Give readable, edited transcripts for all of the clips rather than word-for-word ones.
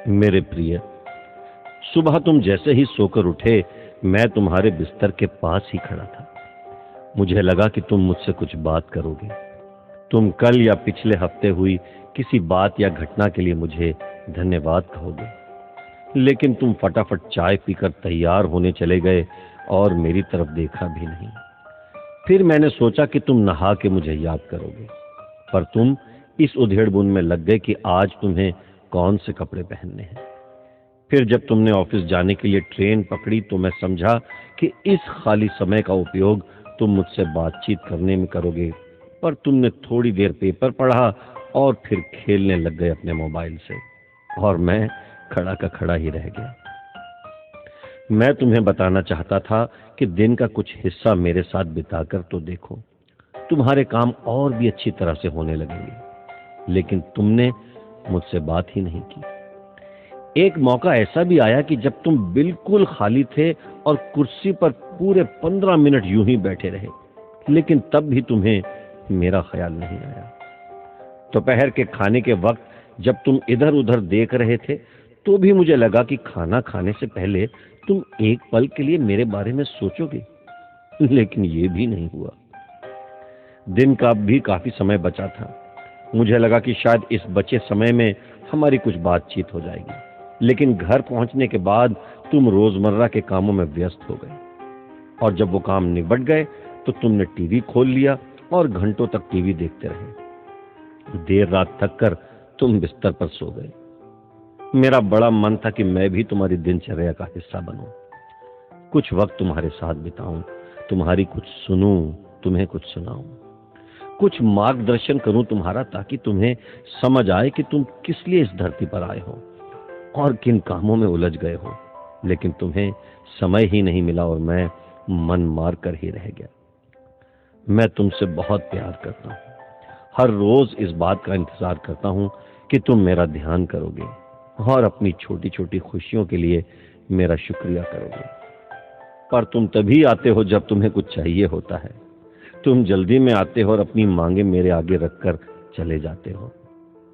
मेरे प्रिय, सुबह तुम जैसे ही सोकर उठे, मैं तुम्हारे बिस्तर के पास ही खड़ा था। मुझे लगा कि तुम मुझसे कुछ बात करोगे। तुम कल या पिछले हफ्ते हुई किसी बात या घटना के लिए मुझे धन्यवाद कहोगे, लेकिन तुम फटाफट चाय पीकर तैयार होने चले गए और मेरी तरफ देखा भी नहीं। फिर मैंने सोचा कि तुम नहा के मुझे याद करोगे, पर तुम इस उधेड़बुन में लग गए कि आज तुम्हें कौन से कपड़े पहनने हैं। फिर जब तुमने ऑफिस जाने के लिए ट्रेन पकड़ी तो मैं समझा कि इस खाली समय का उपयोग तुम मुझसे बातचीत करने में करोगे, पर तुमने थोड़ी देर पेपर पढ़ा और फिर खेलने लग गए अपने मोबाइल से, और मैं खड़ा का खड़ा ही रह गया। मैं तुम्हें बताना चाहता था कि दिन का कुछ हिस्सा मेरे साथ बिताकर तो देखो, तुम्हारे काम और भी अच्छी तरह से होने लगेंगे, लेकिन तुमने मुझसे बात ही नहीं की। एक मौका ऐसा भी आया कि जब तुम बिल्कुल खाली थे और कुर्सी पर पूरे 15 मिनट यूं ही बैठे रहे, लेकिन तब भी तुम्हें मेरा ख्याल नहीं आया। दोपहर के खाने के वक्त जब तुम इधर उधर देख रहे थे, तो भी मुझे लगा कि खाना खाने से पहले तुम एक पल के लिए मेरे बारे में सोचोगे, लेकिन ये भी नहीं हुआ। दिन का भी काफी समय बचा था। मुझे लगा कि शायद इस बचे समय में हमारी कुछ बातचीत हो जाएगी, लेकिन घर पहुंचने के बाद तुम रोजमर्रा के कामों में व्यस्त हो गए, और जब वो काम निबट गए तो तुमने टीवी खोल लिया और घंटों तक टीवी देखते रहे। देर रात थक कर तुम बिस्तर पर सो गए। मेरा बड़ा मन था कि मैं भी तुम्हारी दिनचर्या का हिस्सा बनूं, कुछ वक्त तुम्हारे साथ बिताऊं, तुम्हारी कुछ सुनूं, तुम्हें कुछ सुनाऊं, कुछ मार्गदर्शन करूं तुम्हारा, ताकि तुम्हें समझ आए कि तुम किस लिए इस धरती पर आए हो और किन कामों में उलझ गए हो। लेकिन तुम्हें समय ही नहीं मिला और मैं मन मार कर ही रह गया। मैं तुमसे बहुत प्यार करता हूं, हर रोज इस बात का इंतजार करता हूं कि तुम मेरा ध्यान करोगे और अपनी छोटी छोटी खुशियों के लिए मेरा शुक्रिया करोगे। पर तुम तभी आते हो जब तुम्हें कुछ चाहिए होता है। तुम जल्दी में आते हो और अपनी मांगे मेरे आगे रखकर चले जाते हो।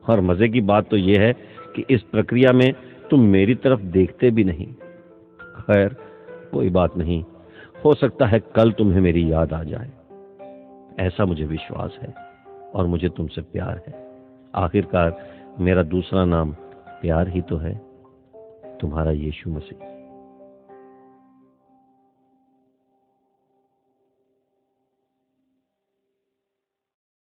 और मजे की बात तो यह है कि इस प्रक्रिया में तुम मेरी तरफ देखते भी नहीं। खैर, कोई बात नहीं, हो सकता है कल तुम्हें मेरी याद आ जाए। ऐसा मुझे विश्वास है और मुझे तुमसे प्यार है। आखिरकार मेरा दूसरा नाम प्यार ही तो है, तुम्हारा यीशु मसीह।